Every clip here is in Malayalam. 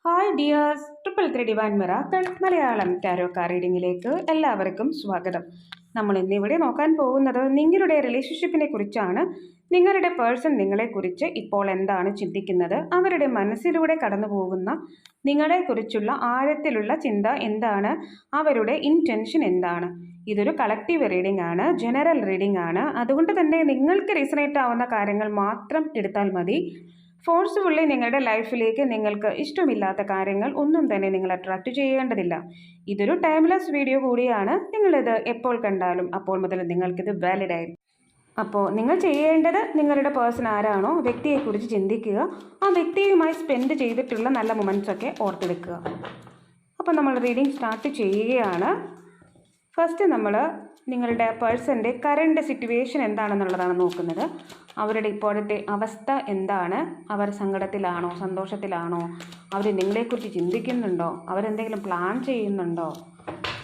Hi dears, triple three divine miracle Malayalam tarot card റീഡിങ്ങിലേക്ക് എല്ലാവർക്കും സ്വാഗതം. നമ്മൾ ഇന്നിവിടെ നോക്കാൻ പോകുന്നത് നിങ്ങളുടെ റിലേഷൻഷിപ്പിനെ കുറിച്ചാണ്. നിങ്ങളുടെ പേഴ്സൺ നിങ്ങളെക്കുറിച്ച് ഇപ്പോൾ എന്താണ് ചിന്തിക്കുന്നത്, അവരുടെ മനസ്സിലൂടെ കടന്നു പോകുന്ന നിങ്ങളെക്കുറിച്ചുള്ള ആഴത്തിലുള്ള ചിന്ത എന്താണ്, അവരുടെ ഇൻറ്റൻഷൻ എന്താണ്. ഇതൊരു കളക്റ്റീവ് റീഡിംഗ് ആണ്, ജനറൽ റീഡിംഗ് ആണ്. അതുകൊണ്ട് തന്നെ നിങ്ങൾക്ക് റീസണേറ്റ് ആവുന്ന കാര്യങ്ങൾ മാത്രം എടുത്താൽ മതി. ഫോഴ്സ്ഫുള്ളി നിങ്ങളുടെ ലൈഫിലേക്ക് നിങ്ങൾക്ക് ഇഷ്ടമില്ലാത്ത കാര്യങ്ങൾ ഒന്നും തന്നെ നിങ്ങൾ അട്രാക്റ്റ് ചെയ്യേണ്ടതില്ല. ഇതൊരു ടൈംലെസ് വീഡിയോ കൂടിയാണ്. നിങ്ങളിത് എപ്പോൾ കണ്ടാലും അപ്പോൾ മുതൽ നിങ്ങൾക്കിത് വാലിഡ് ആയിരിക്കും. അപ്പോൾ നിങ്ങൾ ചെയ്യേണ്ടത് നിങ്ങളുടെ പേഴ്സൺ ആരാണോ വ്യക്തിയെക്കുറിച്ച് ചിന്തിക്കുക, ആ വ്യക്തിയുമായി സ്പെൻഡ് ചെയ്തിട്ടുള്ള നല്ല മൊമെൻറ്റ്സൊക്കെ ഓർത്തെടുക്കുക. അപ്പോൾ നമ്മൾ റീഡിംഗ് സ്റ്റാർട്ട് ചെയ്യുകയാണ്. ഫസ്റ്റ് നമ്മൾ നിങ്ങളുടെ പേഴ്സൻ്റെ കറണ്ട് സിറ്റുവേഷൻ എന്താണെന്നുള്ളതാണ് നോക്കുന്നത്. അവരുടെ ഇപ്പോഴത്തെ അവസ്ഥ എന്താണ്, അവർ സങ്കടത്തിലാണോ സന്തോഷത്തിലാണോ, അവർ നിങ്ങളെക്കുറിച്ച് ചിന്തിക്കുന്നുണ്ടോ, അവരെന്തെങ്കിലും പ്ലാൻ ചെയ്യുന്നുണ്ടോ,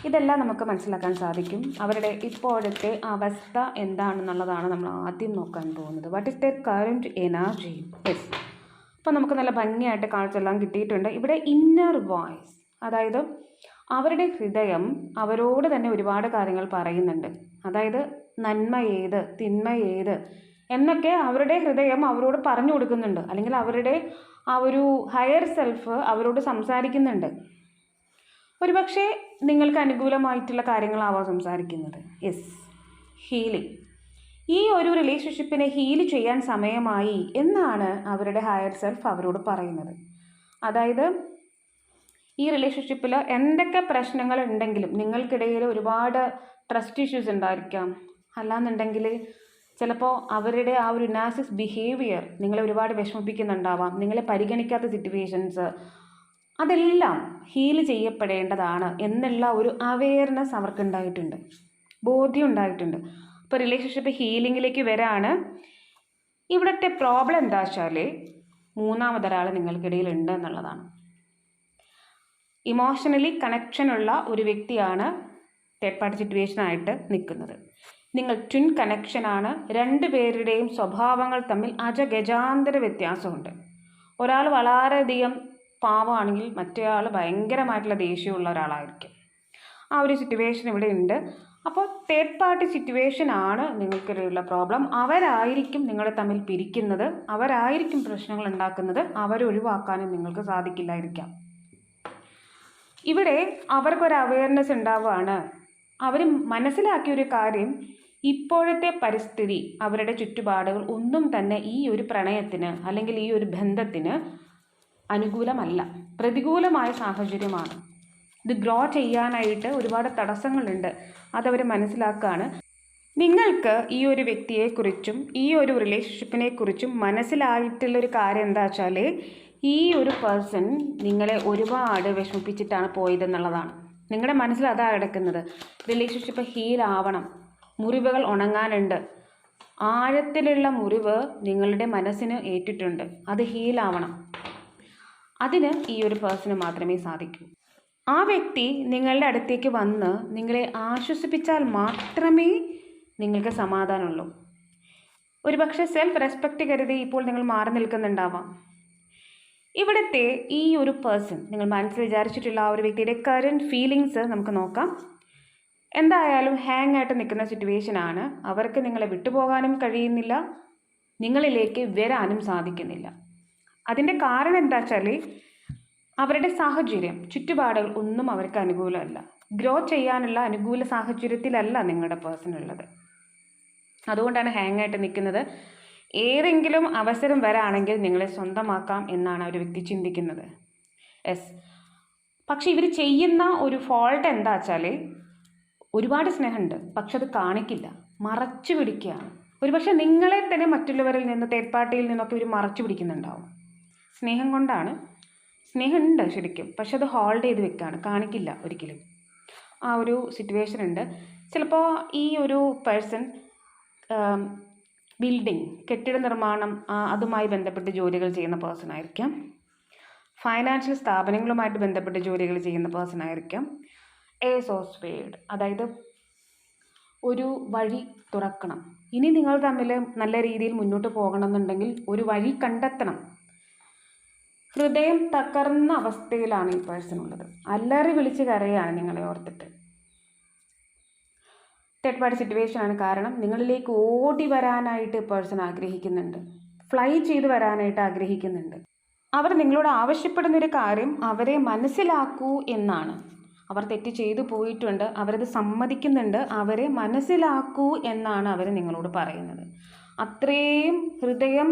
ഇതെല്ലാം നമുക്ക് മനസ്സിലാക്കാൻ സാധിക്കും. അവരുടെ ഇപ്പോഴത്തെ അവസ്ഥ എന്താണെന്നുള്ളതാണ് നമ്മൾ ആദ്യം നോക്കാൻ പോകുന്നത്. What is there current energy. Yes, അപ്പോൾ നമുക്ക് നല്ല ഭംഗിയായിട്ട് കാഴ്ചെല്ലാം കിട്ടിയിട്ടുണ്ട്. ഇവിടെ ഇന്നർ വോയിസ്, അതായത് അവരുടെ ഹൃദയം അവരോട് തന്നെ ഒരുപാട് കാര്യങ്ങൾ പറയുന്നുണ്ട്. അതായത് നന്മ ഏത്, തിന്മ ഏത് എന്നൊക്കെ അവരുടെ ഹൃദയം അവരോട് പറഞ്ഞു കൊടുക്കുന്നുണ്ട്. അല്ലെങ്കിൽ അവരുടെ ആ ഒരു ഹയർ സെൽഫ് അവരോട് സംസാരിക്കുന്നുണ്ട്. ഒരുപക്ഷെ നിങ്ങൾക്ക് അനുകൂലമായിട്ടുള്ള കാര്യങ്ങളാവാം സംസാരിക്കുന്നത്. Yes, healing. ഈ ഒരു റിലേഷൻഷിപ്പിനെ ഹീൽ ചെയ്യാൻ സമയമായി എന്നാണ് അവരുടെ ഹയർ സെൽഫ് അവരോട് പറയുന്നത്. അതായത് ഈ റിലേഷൻഷിപ്പിൽ എന്തൊക്കെ പ്രശ്നങ്ങൾ ഉണ്ടെങ്കിലും, നിങ്ങൾക്കിടയിൽ ഒരുപാട് ട്രസ്റ്റ് ഇഷ്യൂസ് ഉണ്ടായിരിക്കാം, അല്ലാന്നുണ്ടെങ്കിൽ ചിലപ്പോൾ അവരുടെ ആ ഒരു നാർസിസ് ബിഹേവിയർ നിങ്ങളെ ഒരുപാട് വിഷമിപ്പിക്കുന്നുണ്ടാവാം, നിങ്ങളെ പരിഗണിക്കാത്ത സിറ്റുവേഷൻസ്, അതെല്ലാം ഹീൽ ചെയ്യപ്പെടേണ്ടതാണ് എന്നുള്ള ഒരു അവെയർനെസ് അവർക്കുണ്ടായിട്ടുണ്ട്, ബോധ്യം ഉണ്ടായിട്ടുണ്ട്. ഇപ്പോൾ റിലേഷൻഷിപ്പ് ഹീലിങ്ങിലേക്ക് വരാണ്. ഇവിടുത്തെ പ്രോബ്ലം എന്താ വെച്ചാൽ മൂന്നാമതൊരാൾ നിങ്ങൾക്കിടയിൽ ഉണ്ട് എന്നുള്ളതാണ്. ഇമോഷണലി കണക്ഷനുള്ള ഒരു വ്യക്തിയാണ് തേർഡ് പാർട്ടി സിറ്റുവേഷനായിട്ട് നിൽക്കുന്നത്. നിങ്ങൾ ട്വിൻ കണക്ഷനാണ്. രണ്ടുപേരുടെയും സ്വഭാവങ്ങൾ തമ്മിൽ അജഗജാന്തര വ്യത്യാസമുണ്ട്. ഒരാൾ വളരെയധികം പാവമാണെങ്കിൽ മറ്റേയാൾ ഭയങ്കരമായിട്ടുള്ള ദേഷ്യമുള്ള ഒരാളായിരിക്കും. ആ ഒരു സിറ്റുവേഷൻ ഇവിടെ ഉണ്ട്. അപ്പോൾ തേർഡ് പാർട്ടി സിറ്റുവേഷൻ ആണ് നിങ്ങൾക്കിടയിലുള്ള പ്രോബ്ലം. അവരായിരിക്കും നിങ്ങളെ തമ്മിൽ പിരിക്കുന്നത്, അവരായിരിക്കും പ്രശ്നങ്ങൾ ഉണ്ടാക്കുന്നത്. അവരെ ഒഴിവാക്കാനും നിങ്ങൾക്ക് സാധിക്കില്ലായിരിക്കാം. ഇവിടെ അവർക്കൊരു അവെയർനെസ് ഉണ്ടാവുകയാണ്. അവർ മനസ്സിലാക്കിയൊരു കാര്യം, ഇപ്പോഴത്തെ പരിസ്ഥിതി, അവരുടെ ചുറ്റുപാടുകൾ ഒന്നും തന്നെ ഈ ഒരു പ്രണയത്തിന് അല്ലെങ്കിൽ ഈ ഒരു ബന്ധത്തിന് അനുകൂലമല്ല, പ്രതികൂലമായ സാഹചര്യമാണ്. ഇത് ഗ്രോ ചെയ്യാനായിട്ട് ഒരുപാട് തടസ്സങ്ങളുണ്ട്. അതവർ മനസ്സിലാക്കുകയാണ്. നിങ്ങൾക്ക് ഈ ഒരു വ്യക്തിയെക്കുറിച്ചും ഈ ഒരു റിലേഷൻഷിപ്പിനെ കുറിച്ചും മനസ്സിലായിട്ടുള്ളൊരു കാര്യം എന്താ വെച്ചാൽ, ഈ ഒരു പേഴ്സൺ നിങ്ങളെ ഒരുപാട് വിഷമിപ്പിച്ചിട്ടാണ് പോയതെന്നുള്ളതാണ്. നിങ്ങളുടെ മനസ്സിൽ അതാണ് കിടക്കുന്നത്. റിലേഷൻഷിപ്പ് ഹീലാവണം, മുറിവുകൾ ഉണങ്ങാനുണ്ട്. ആഴത്തിലുള്ള മുറിവ് നിങ്ങളുടെ മനസ്സിന് ഏറ്റിട്ടുണ്ട്, അത് ഹീലാവണം. അതിന് ഈ ഒരു പേഴ്സണ് മാത്രമേ സാധിക്കൂ. ആ വ്യക്തി നിങ്ങളുടെ അടുത്തേക്ക് വന്ന് നിങ്ങളെ ആശ്വസിപ്പിച്ചാൽ മാത്രമേ നിങ്ങൾക്ക് സമാധാനമുള്ളൂ. ഒരുപക്ഷെ സെൽഫ് റെസ്പെക്റ്റ് കരുതി ഇപ്പോൾ നിങ്ങൾ മാറി നിൽക്കുന്നുണ്ടാവാം. ഇവിടുത്തെ ഈ ഒരു പേഴ്സൺ, നിങ്ങൾ മനസ്സിൽ വിചാരിച്ചിട്ടുള്ള ആ ഒരു വ്യക്തിയുടെ കറൻറ്റ് ഫീലിങ്സ് നമുക്ക് നോക്കാം. എന്തായാലും ഹാങ് ആയിട്ട് നിൽക്കുന്ന സിറ്റുവേഷനാണ്. അവർക്ക് നിങ്ങളെ വിട്ടുപോകാനും കഴിയുന്നില്ല, നിങ്ങളിലേക്ക് വരാനും സാധിക്കുന്നില്ല. അതിൻ്റെ കാരണം എന്താ വെച്ചാൽ, അവരുടെ സാഹചര്യം, ചുറ്റുപാടുകൾ ഒന്നും അവർക്ക് അനുകൂലമല്ല. ഗ്രോ ചെയ്യാനുള്ള അനുകൂല സാഹചര്യത്തിലല്ല നിങ്ങളുടെ പേഴ്സൺ ഉള്ളത്. അതുകൊണ്ടാണ് ഹാങ് ആയിട്ട് നിൽക്കുന്നത്. ഏതെങ്കിലും അവസരം വരാണെങ്കിൽ നിങ്ങളെ സ്വന്തമാക്കാം എന്നാണ് ഒരു വ്യക്തി ചിന്തിക്കുന്നത്. യെസ്, പക്ഷെ ഇവർ ചെയ്യുന്ന ഒരു ഫോൾട്ട് എന്താ വെച്ചാൽ, ഒരുപാട് സ്നേഹമുണ്ട് പക്ഷെ അത് കാണിക്കില്ല, മറച്ചു പിടിക്കുകയാണ്. ഒരുപക്ഷെ നിങ്ങളെ തന്നെ മറ്റുള്ളവരിൽ നിന്ന്, തേർഡ് പാർട്ടിയിൽ നിന്നൊക്കെ ഇവർ മറച്ചു പിടിക്കുന്നുണ്ടാവും. സ്നേഹം കൊണ്ടാണ്, സ്നേഹമുണ്ട് ശരിക്കും, പക്ഷെ അത് ഹോൾഡ് ചെയ്ത് വെക്കുകയാണ്, കാണിക്കില്ല ഒരിക്കലും. ആ ഒരു സിറ്റുവേഷൻ ഉണ്ട്. ചിലപ്പോൾ ഈ ഒരു പേഴ്സൺ ബിൽഡിംഗ്, കെട്ടിട നിർമ്മാണം, അതുമായി ബന്ധപ്പെട്ട് ജോലികൾ ചെയ്യുന്ന പേഴ്സൺ ആയിരിക്കാം. ഫൈനാൻഷ്യൽ സ്ഥാപനങ്ങളുമായിട്ട് ബന്ധപ്പെട്ട് ജോലികൾ ചെയ്യുന്ന പേഴ്സൺ ആയിരിക്കാം. ഏസ് ഓഫ് സ്പേഡ്, അതായത് ഒരു വഴി തുറക്കണം. ഇനി നിങ്ങൾ തമ്മിൽ നല്ല രീതിയിൽ മുന്നോട്ട് പോകണമെന്നുണ്ടെങ്കിൽ ഒരു വഴി കണ്ടെത്തണം. ഹൃദയം തകർന്ന അവസ്ഥയിലാണ് ഈ പേഴ്സൺ ഉള്ളത്. അല്ലറി വിളിച്ച് കരയാണ് നിങ്ങളെ ഓർത്തിട്ട്. തേർഡ് പാർട്ടി സിറ്റുവേഷൻ ആണ്. കാരണം നിങ്ങളിലേക്ക് ഓടി വരാനായിട്ട് പേഴ്സൺ ആഗ്രഹിക്കുന്നുണ്ട്, ഫ്ലൈ ചെയ്ത് വരാനായിട്ട് ആഗ്രഹിക്കുന്നുണ്ട്. അവർ നിങ്ങളോട് ആവശ്യപ്പെടുന്നൊരു കാര്യം അവരെ മനസ്സിലാക്കൂ എന്നാണ്. അവർ തെറ്റ് ചെയ്തു പോയിട്ടുണ്ട്, അവരത് സമ്മതിക്കുന്നുണ്ട്, അവരെ മനസ്സിലാക്കൂ എന്നാണ് അവർ നിങ്ങളോട് പറയുന്നത്. അത്രയും ഹൃദയം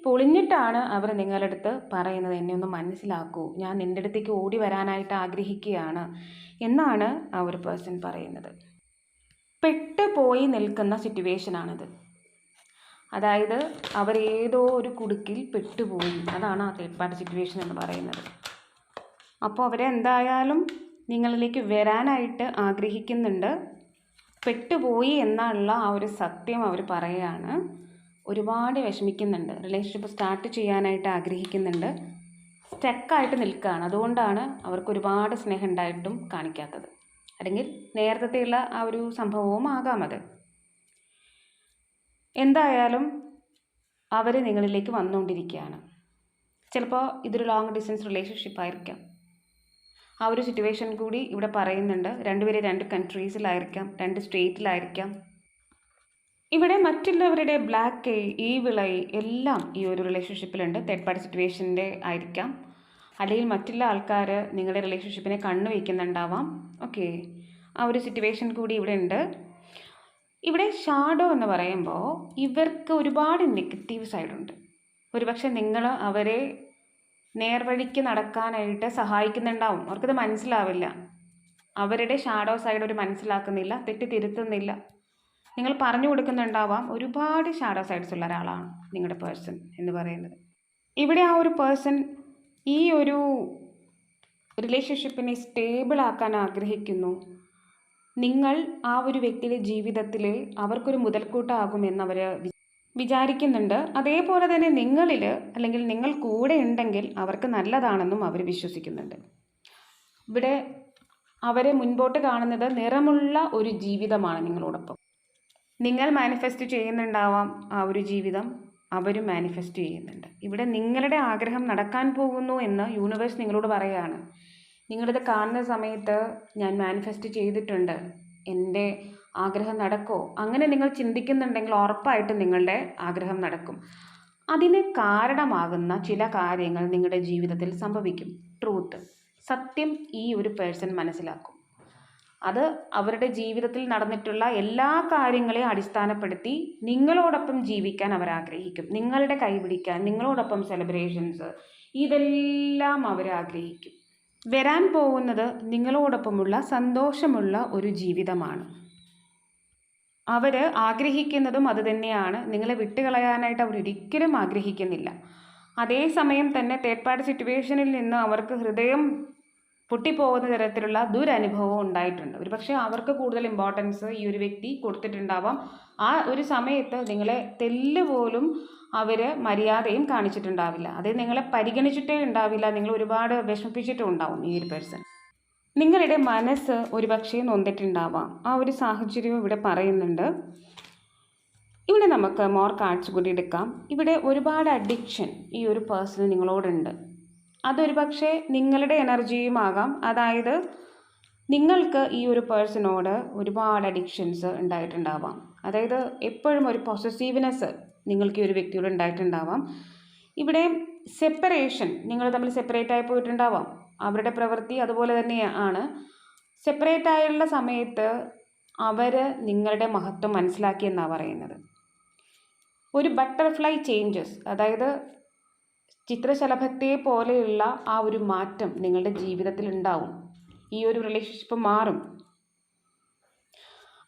പൊളിഞ്ഞിട്ടാണ് അവർ നിങ്ങളുടെ അടുത്ത് പറയുന്നത്, എന്നെ ഒന്ന് മനസ്സിലാക്കൂ, ഞാൻ നിൻ്റെ അടുത്തേക്ക് ഓടി വരാനായിട്ട് ആഗ്രഹിക്കുകയാണ് എന്നാണ് ആ ഒരു പേഴ്സൺ പറയുന്നത്. പെട്ടുപോയി നിൽക്കുന്ന സിറ്റുവേഷനാണിത്. അതായത് അവരേതോ ഒരു കുടുക്കിൽ പെട്ടുപോയി, അതാണ് ആ തേർഡ് പാർട്ടി സിറ്റുവേഷൻ എന്ന് പറയുന്നത്. അപ്പോൾ അവരെന്തായാലും നിങ്ങളിലേക്ക് വരാനായിട്ട് ആഗ്രഹിക്കുന്നുണ്ട്. പെട്ടുപോയി എന്നുള്ള ആ ഒരു സത്യം അവർ പറയുകയാണ്. ഒരുപാട് വിഷമിക്കുന്നുണ്ട്, റിലേഷൻഷിപ്പ് സ്റ്റാർട്ട് ചെയ്യാനായിട്ട് ആഗ്രഹിക്കുന്നുണ്ട്, സ്റ്റക്കായിട്ട് നിൽക്കുകയാണ്. അതുകൊണ്ടാണ് അവർക്ക് ഒരുപാട് സ്നേഹം ഉണ്ടായിട്ടും കാണിക്കാത്തത്. അല്ലെങ്കിൽ നേരത്തെയുള്ള ആ ഒരു സംഭവവും ആകാം അത്. എന്തായാലും അവർ നിങ്ങളിലേക്ക് വന്നുകൊണ്ടിരിക്കുകയാണ്. ചിലപ്പോൾ ഇതൊരു ലോങ് ഡിസ്റ്റൻസ് റിലേഷൻഷിപ്പ് ആയിരിക്കാം. ആ ഒരു സിറ്റുവേഷൻ കൂടി ഇവിടെ പറയുന്നുണ്ട്. രണ്ടുപേരും 2 കൺട്രീസിലായിരിക്കാം, 2 സ്റ്റേറ്റിലായിരിക്കാം. ഇവിടെ മറ്റുള്ളവരുടെ ബ്ലാക്ക് ഈവിളൈ എല്ലാം ഈ ഒരു റിലേഷൻഷിപ്പിലുണ്ട്. തേർഡ് പാർട്ടി സിറ്റുവേഷൻ്റെ ആയിരിക്കാം, അല്ലെങ്കിൽ മറ്റുള്ള ആൾക്കാർ നിങ്ങളുടെ റിലേഷൻഷിപ്പിനെ കണ്ണു വയ്ക്കുന്നുണ്ടാവാം. ഓക്കെ, ആ ഒരു സിറ്റുവേഷൻ കൂടി ഇവിടെ ഉണ്ട്. ഇവിടെ ഷാഡോ എന്ന് പറയുമ്പോൾ ഇവർക്ക് ഒരുപാട് നെഗറ്റീവ് സൈഡുണ്ട്. ഒരുപക്ഷെ നിങ്ങൾ അവരെ നേർവഴിക്ക് നടക്കാനായിട്ട് സഹായിക്കുന്നുണ്ടാവും, അവർക്കത് മനസ്സിലാവില്ല. അവരുടെ ഷാഡോ സൈഡ് അവർ മനസ്സിലാക്കുന്നില്ല, തെറ്റ് തിരുത്തുന്നില്ല. നിങ്ങൾ പറഞ്ഞു കൊടുക്കുന്നുണ്ടാവാം. ഒരുപാട് ഷാഡോ സൈഡ്സ് ഉള്ള ഒരാളാണ് നിങ്ങളുടെ പേഴ്സൺ എന്ന് പറയുന്നത്. ഇവിടെ ആ ഒരു പേഴ്സൺ ഈ ഒരു റിലേഷൻഷിപ്പിനെ സ്റ്റേബിൾ ആക്കാൻ ആഗ്രഹിക്കുന്നു. നിങ്ങൾ ആ ഒരു വ്യക്തിയുടെ ജീവിതത്തിൽ അവർക്കൊരു മുതൽക്കൂട്ടാകുമെന്ന് അവർ വിചാരിക്കുന്നുണ്ട്. അതേപോലെ തന്നെ നിങ്ങളിൽ അല്ലെങ്കിൽ നിങ്ങൾ കൂടെ ഉണ്ടെങ്കിൽ അവർക്ക് നല്ലതാണെന്നും അവർ വിശ്വസിക്കുന്നുണ്ട്. ഇവിടെ അവരെ മുൻപോട്ട് കാണുന്നത് നിറമുള്ള ഒരു ജീവിതമാണ് നിങ്ങളോടൊപ്പം. നിങ്ങൾ മാനിഫെസ്റ്റ് ചെയ്യുന്നുണ്ടാവാം ആ ഒരു ജീവിതം, അവരും മാനിഫെസ്റ്റ് ചെയ്യുന്നുണ്ട്. ഇവിടെ നിങ്ങളുടെ ആഗ്രഹം നടക്കാൻ പോകുന്നു എന്ന് യൂണിവേഴ്സ് നിങ്ങളോട് പറയുകയാണ്. നിങ്ങളിത് കാണുന്ന സമയത്ത് ഞാൻ മാനിഫെസ്റ്റ് ചെയ്തിട്ടുണ്ട്, എൻ്റെ ആഗ്രഹം നടക്കുമോ, അങ്ങനെ നിങ്ങൾ ചിന്തിക്കുന്നുണ്ടെങ്കിൽ ഉറപ്പായിട്ടും നിങ്ങളുടെ ആഗ്രഹം നടക്കും. അതിന് കാരണമാകുന്ന ചില കാര്യങ്ങൾ നിങ്ങളുടെ ജീവിതത്തിൽ സംഭവിക്കും. ട്രൂത്ത്, സത്യം ഈ ഒരു പേഴ്സൺ മനസ്സിലാക്കും. അത് അവരുടെ ജീവിതത്തിൽ നടന്നിട്ടുള്ള എല്ലാ കാര്യങ്ങളെയും അടിസ്ഥാനപ്പെടുത്തി നിങ്ങളോടൊപ്പം ജീവിക്കാൻ അവർ ആഗ്രഹിക്കും. നിങ്ങളുടെ കൈപിടിക്കാൻ, നിങ്ങളോടൊപ്പം സെലിബ്രേഷൻസ്, ഇതെല്ലാം അവർ ആഗ്രഹിക്കും. വരാൻ പോകുന്നത് നിങ്ങളോടൊപ്പമുള്ള സന്തോഷമുള്ള ഒരു ജീവിതമാണ്. അവർ ആഗ്രഹിക്കുന്നതും അതുതന്നെയാണ്. നിങ്ങളെ വിട്ടുകളയാനായിട്ട് അവർ ഒരിക്കലും ആഗ്രഹിക്കുന്നില്ല. അതേസമയം തന്നെ തേർഡ് പാർട്ടി സിറ്റുവേഷനിൽ നിന്ന് അവർക്ക് ഹൃദയം പൊട്ടിപ്പോകുന്ന തരത്തിലുള്ള ദുരനുഭവം ഉണ്ടായിട്ടുണ്ട്. ഒരുപക്ഷെ അവർക്ക് കൂടുതൽ ഇമ്പോർട്ടൻസ് ഈ ഒരു വ്യക്തി കൊടുത്തിട്ടുണ്ടാവാം. ആ ഒരു സമയത്ത് നിങ്ങളെ തെല്ല് പോലും അവർ മര്യാദയും കാണിച്ചിട്ടുണ്ടാവില്ല. അത് നിങ്ങളെ പരിഗണിച്ചിട്ടേ ഉണ്ടാവില്ല. നിങ്ങൾ ഒരുപാട് വിഷമിപ്പിച്ചിട്ടും ഉണ്ടാവും ഈ ഒരു പേഴ്സൺ. നിങ്ങളുടെ മനസ്സ് ഒരുപക്ഷെ നൊന്നിട്ടുണ്ടാവാം. ആ ഒരു സാഹചര്യം ഇവിടെ പറയുന്നുണ്ട്. ഇവിടെ നമുക്ക് മോർ കാർഡ്സ് കൂടി എടുക്കാം. ഇവിടെ ഒരുപാട് അഡിക്ഷൻ ഈ ഒരു പേഴ്സൺ നിങ്ങളോടുണ്ട്. അതൊരു പക്ഷേ നിങ്ങളുടെ എനർജിയുമാകാം. അതായത് നിങ്ങൾക്ക് ഈ ഒരു പേഴ്സണോട് ഒരുപാട് അഡിക്ഷൻസ് ഉണ്ടായിട്ടുണ്ടാവാം. അതായത് എപ്പോഴും ഒരു പൊസസീവ്നെസ് നിങ്ങൾക്ക് ഈ ഒരു വ്യക്തിയോട് ഉണ്ടായിട്ടുണ്ടാവാം. ഇവിടെ സെപ്പറേഷൻ, നിങ്ങൾ തമ്മിൽ സെപ്പറേറ്റ് ആയി പോയിട്ടുണ്ടാവാം. അവരുടെ പ്രവൃത്തി അതുപോലെ തന്നെയാണ്. സെപ്പറേറ്റ് ആയുള്ള സമയത്ത് അവർ നിങ്ങളുടെ മഹത്വം മനസ്സിലാക്കിയെന്നാണ് പറയുന്നത്. ഒരു ബട്ടർഫ്ലൈ ചേഞ്ചസ്, അതായത് ചിത്രശലഭത്തെ പോലെയുള്ള ആ ഒരു മാറ്റം നിങ്ങളുടെ ജീവിതത്തിൽ ഉണ്ടാവും. ഈ ഒരു റിലേഷൻഷിപ്പ് മാറും.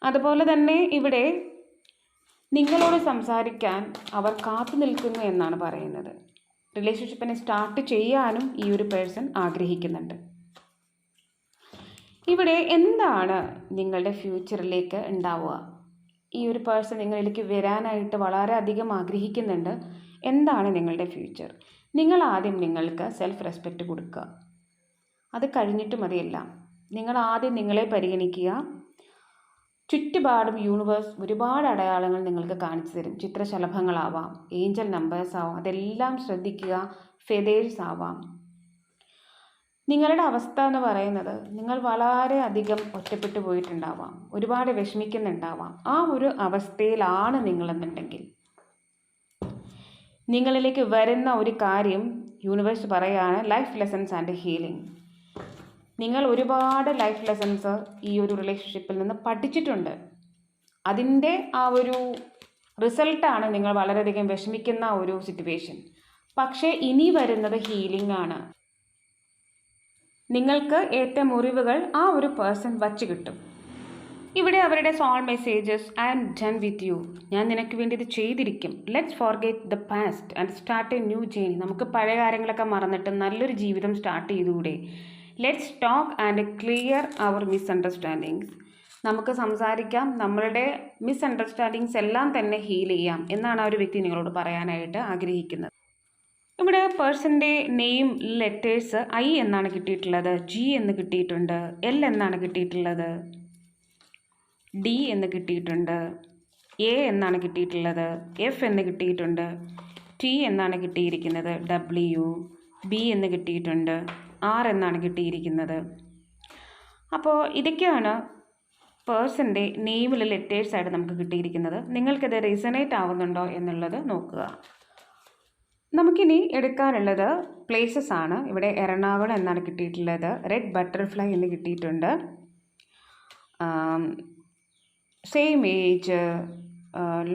അതുപോലെ തന്നെ ഇവിടെ നിങ്ങളോട് സംസാരിക്കാൻ അവർ കാത്തു നിൽക്കുന്നു എന്നാണ് പറയുന്നത്. റിലേഷൻഷിപ്പിനെ സ്റ്റാർട്ട് ചെയ്യാനും ഈ ഒരു പേഴ്സൺ ആഗ്രഹിക്കുന്നുണ്ട്. ഇവിടെ എന്താണ് നിങ്ങളുടെ ഫ്യൂച്ചറിലേക്ക് ഉണ്ടാവുക? ഈ ഒരു പേഴ്സൺ നിങ്ങളിലേക്ക് വരാനായിട്ട് വളരെയധികം ആഗ്രഹിക്കുന്നുണ്ട്. എന്താണ് നിങ്ങളുടെ ഫ്യൂച്ചർ? നിങ്ങൾ ആദ്യം നിങ്ങൾക്ക് സെൽഫ് റെസ്പെക്റ്റ് കൊടുക്കുക. അത് കഴിഞ്ഞിട്ട് മതിയെല്ലാം. നിങ്ങൾ ആദ്യം നിങ്ങളെ പരിഗണിക്കുക. ചുറ്റുപാടും യൂണിവേഴ്സ് ഒരുപാട് അടയാളങ്ങൾ നിങ്ങൾക്ക് കാണിച്ചു തരും. ചിത്രശലഭങ്ങളാവാം, ഏഞ്ചൽ നമ്പേഴ്സ് ആവാം. അതെല്ലാം ശ്രദ്ധിക്കുക. ഫെതേഴ്സ് ആവാം. നിങ്ങളുടെ അവസ്ഥ എന്ന് പറയുന്നത് നിങ്ങൾ വളരെയധികം ഒറ്റപ്പെട്ടു പോയിട്ടുണ്ടാവാം, ഒരുപാട് വിഷമിക്കുന്നുണ്ടാവാം. ആ ഒരു അവസ്ഥയിലാണ് നിങ്ങളെന്നുണ്ടെങ്കിൽ നിങ്ങളിലേക്ക് വരുന്ന ഒരു കാര്യം യൂണിവേഴ്സ് പറയാണ് ലൈഫ് ലെസൺസ് ആൻഡ് ഹീലിംഗ്. നിങ്ങൾ ഒരുപാട് ലൈഫ് ലെസൺസ് ഈ ഒരു റിലേഷൻഷിപ്പിൽ നിന്ന് പഠിച്ചിട്ടുണ്ട്. അതിൻ്റെ ആ ഒരു റിസൾട്ടാണ് നിങ്ങൾ വളരെയധികം വിഷമിക്കുന്ന ഒരു സിറ്റുവേഷൻ. പക്ഷേ ഇനി വരുന്നത് ഹീലിംഗ് ആണ്. നിങ്ങൾക്ക് ഏറ്റ മുറിവുകൾ ആ ഒരു പേഴ്സൺ വച്ച് കിട്ടും. ഇവിടെ അവരുടെ soul messages, I am done with you, ഞാൻ നിനക്ക് വേണ്ടി ഇത് ചെയ്തിരിക്കും, let's forget the past and start a new journey, നമുക്ക് പഴയ കാര്യങ്ങളൊക്കെ മറന്നിട്ട് നല്ലൊരു ജീവിതം സ്റ്റാർട്ട് ചെയ്തുകൂടെ, let's talk and clear our misunderstandings, നമുക്ക് സംസാരിക്കാം, നമ്മളുടെ മിസ്അണ്ടർസ്റ്റാൻഡിങ്സ് എല്ലാം തന്നെ ഹീൽ ചെയ്യാം എന്നാണ് ആ ഒരു വ്യക്തി നിങ്ങളോട് പറയാനായിട്ട് ആഗ്രഹിക്കുന്നത്. ഇവിടെ പേഴ്സൻ്റെ നെയിം ലെറ്റേഴ്സ് ഐ എന്നാണ് കിട്ടിയിട്ടുള്ളത്, ജി എന്ന് കിട്ടിയിട്ടുണ്ട്, എൽ എന്നാണ് കിട്ടിയിട്ടുള്ളത്, ഡി എന്ന് കിട്ടിയിട്ടുണ്ട്, എ എന്നാണ് കിട്ടിയിട്ടുള്ളത്, എഫ് എന്ന് കിട്ടിയിട്ടുണ്ട്, ടി എന്നാണ് കിട്ടിയിരിക്കുന്നത്, ഡബ്ല്യു, ബി എന്ന് കിട്ടിയിട്ടുണ്ട്, ആർ എന്നാണ് കിട്ടിയിരിക്കുന്നത്. അപ്പോൾ ഇതൊക്കെയാണ് പേഴ്സൻ്റെ നെയിമിൽ ലെറ്റേഴ്സായിട്ട് നമുക്ക് കിട്ടിയിരിക്കുന്നത്. നിങ്ങൾക്കത് റെസനേറ്റ് ആവുന്നുണ്ടോ എന്നുള്ളത് നോക്കുക. നമുക്കിനി എടുക്കാനുള്ളത് പ്ലേസസ് ആണ്. ഇവിടെ എറണാകുളം എന്നാണ് കിട്ടിയിട്ടുള്ളത്, റെഡ് ബട്ടർഫ്ലൈ എന്ന് കിട്ടിയിട്ടുണ്ട്, സെയിം ഏജ്,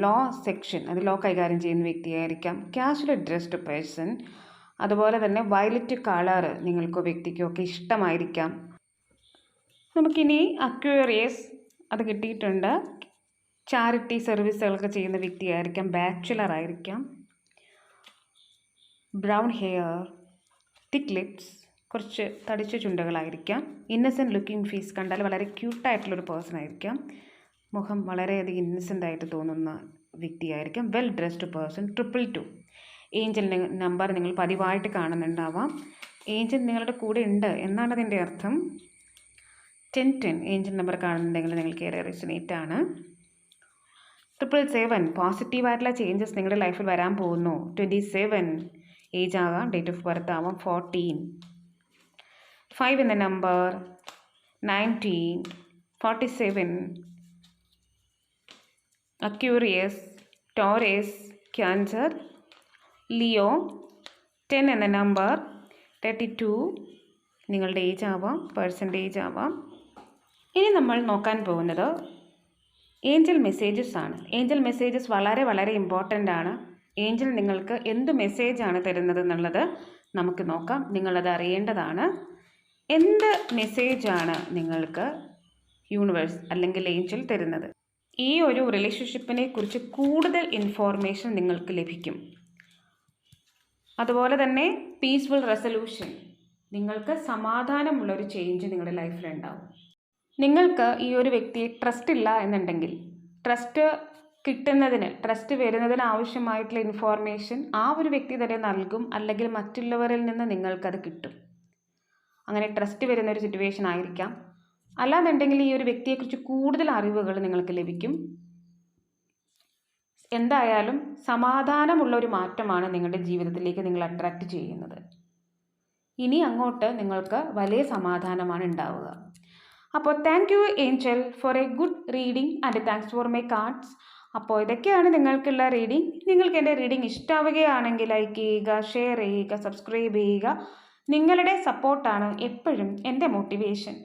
ലോ സെക്ഷൻ, അത് ലോ കൈകാര്യം ചെയ്യുന്ന വ്യക്തിയായിരിക്കാം, കാഷ്വൽ ഡ്രസ്ഡ് പേഴ്സൺ, അതുപോലെ തന്നെ വയലറ്റ് കളർ നിങ്ങൾക്കോ വ്യക്തിക്കോ ഒക്കെ ഇഷ്ടമായിരിക്കാം. നമുക്കിനി അക്വേറിയസ് അത് കിട്ടിയിട്ടുണ്ട്, ചാരിറ്റി സർവീസുകളൊക്കെ ചെയ്യുന്ന വ്യക്തിയായിരിക്കാം, ബാച്ചുലർ ആയിരിക്കാം, ബ്രൗൺ ഹെയർ, തിക്ക് ലിപ്സ്, കുറച്ച് തടിച്ച ചുണ്ടുകളായിരിക്കാം, ഇന്നസെൻറ്റ് ലുക്കിംഗ് ഫേസ്, കണ്ടാൽ വളരെ ക്യൂട്ടായിട്ടുള്ളൊരു പേഴ്സൺ ആയിരിക്കാം, മുഖം വളരെയധികം ഇന്നസെൻ്റ് ആയിട്ട് തോന്നുന്ന വ്യക്തിയായിരിക്കാം, well dressed person, 222. Angel number നിങ്ങൾ പതിവായിട്ട് കാണുന്നുണ്ടാവാം. ഏഞ്ചൽ നിങ്ങളുടെ കൂടെ ഉണ്ട് എന്നാണ് അതിൻ്റെ അർത്ഥം. 1010 ഏഞ്ചൽ നമ്പർ കാണുന്നുണ്ടെങ്കിൽ നിങ്ങൾക്ക് ഏറെ റെസനേറ്റ് ആണ്. 777 പോസിറ്റീവായിട്ടുള്ള ചേഞ്ചസ് നിങ്ങളുടെ ലൈഫിൽ വരാൻ പോകുന്നു. 27 ഏജ് ആകാം, ഡേറ്റ് ഓഫ് ബർത്ത് ആവാം. 14 5 എന്ന number, 19 47 Aquarius, Taurus, Cancer, Leo. 10 എന്ന നമ്പർ, 32 നിങ്ങളുടെ ഏജ് ആവാം, പെർസെൻറ്റേജ് ആവാം. ഇനി നമ്മൾ നോക്കാൻ പോകുന്നത് ഏഞ്ചൽ മെസ്സേജസ് ആണ്. ഏഞ്ചൽ മെസ്സേജസ് വളരെ വളരെ ഇമ്പോർട്ടൻ്റ് ആണ്. ഏഞ്ചൽ നിങ്ങൾക്ക് എന്ത് മെസ്സേജാണ് തരുന്നത് എന്നുള്ളത് നമുക്ക് നോക്കാം. നിങ്ങളത് അറിയേണ്ടതാണ്. എന്ത് മെസ്സേജാണ് നിങ്ങൾക്ക് യൂണിവേഴ്സ് അല്ലെങ്കിൽ ഏഞ്ചൽ തരുന്നത്? ഈ ഒരു റിലേഷൻഷിപ്പിനെ കുറിച്ച് കൂടുതൽ ഇൻഫോർമേഷൻ നിങ്ങൾക്ക് ലഭിക്കും. അതുപോലെ തന്നെ പീസ്ഫുൾ റെസൊല്യൂഷൻ, നിങ്ങൾക്ക് സമാധാനമുള്ളൊരു ചേഞ്ച് നിങ്ങളുടെ ലൈഫിലുണ്ടാവും. നിങ്ങൾക്ക് ഈ ഒരു വ്യക്തിയെ ട്രസ്റ്റ് ഇല്ല എന്നുണ്ടെങ്കിൽ ട്രസ്റ്റ് കിട്ടുന്നതിന്, ട്രസ്റ്റ് വരുന്നതിന് ആവശ്യമായിട്ടുള്ള ഇൻഫോർമേഷൻ ആ ഒരു വ്യക്തി തന്നെ നൽകും, അല്ലെങ്കിൽ മറ്റുള്ളവരിൽ നിന്ന് നിങ്ങൾക്കത് കിട്ടും. അങ്ങനെ ട്രസ്റ്റ് വരുന്നൊരു സിറ്റുവേഷൻ ആയിരിക്കാം. അല്ലാന്നുണ്ടെങ്കിൽ ഈ ഒരു വ്യക്തിയെക്കുറിച്ച് കൂടുതൽ അറിവുകൾ നിങ്ങൾക്ക് ലഭിക്കും. എന്തായാലും സമാധാനമുള്ള ഒരു മാറ്റമാണ് നിങ്ങളുടെ ജീവിതത്തിലേക്ക് നിങ്ങൾ അട്രാക്റ്റ് ചെയ്യുന്നത്. ഇനി അങ്ങോട്ട് നിങ്ങൾക്ക് വലിയ സമാധാനമാണ് ഉണ്ടാവുക. അപ്പോൾ thank you Angel four A good reading and thanks for my cards. അപ്പോൾ ഇതൊക്കെയാണ് നിങ്ങൾക്കുള്ള റീഡിംഗ്. നിങ്ങൾക്ക് എൻ്റെ റീഡിംഗ് ഇഷ്ടമാവുകയാണെങ്കിൽ ലൈക്ക് ചെയ്യുക, ഷെയർ ചെയ്യുക, സബ്സ്ക്രൈബ് ചെയ്യുക. നിങ്ങളുടെ സപ്പോർട്ടാണ് എപ്പോഴും എൻ്റെ മോട്ടിവേഷൻ.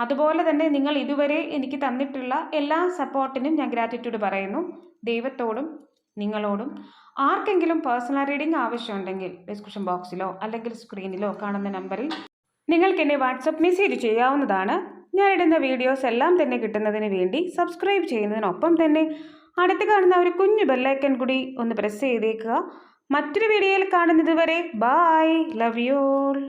അതുപോലെ തന്നെ നിങ്ങൾ ഇതുവരെ എനിക്ക് തന്നിട്ടുള്ള എല്ലാ സപ്പോർട്ടിനും ഞാൻ ഗ്രാറ്റിറ്റ്യൂഡ് പറയുന്നു. ദൈവത്തോടും നിങ്ങളോടും. ആർക്കെങ്കിലും പേഴ്സണൽ റീഡിംഗ് ആവശ്യമുണ്ടെങ്കിൽ ഡിസ്ക്രിപ്ഷൻ ബോക്സിലോ അല്ലെങ്കിൽ സ്ക്രീനിലോ കാണുന്ന നമ്പറിൽ നിങ്ങൾക്ക് എന്നെ വാട്സപ്പ് മെസ്സേജ് ചെയ്യാവുന്നതാണ്. ഞാനിടുന്ന വീഡിയോസ് എല്ലാം തന്നെ കിട്ടുന്നതിന് വേണ്ടി സബ്സ്ക്രൈബ് ചെയ്യുന്നതിനൊപ്പം തന്നെ അടുത്ത് കാണുന്ന ഒരു കുഞ്ഞു ബെല്ലൈക്കൺ കൂടി ഒന്ന് പ്രസ് ചെയ്തേക്കുക. മറ്റൊരു വീഡിയോയിൽ കാണുന്നത് വരെ ബൈ, ലവ് യു ഓൾ.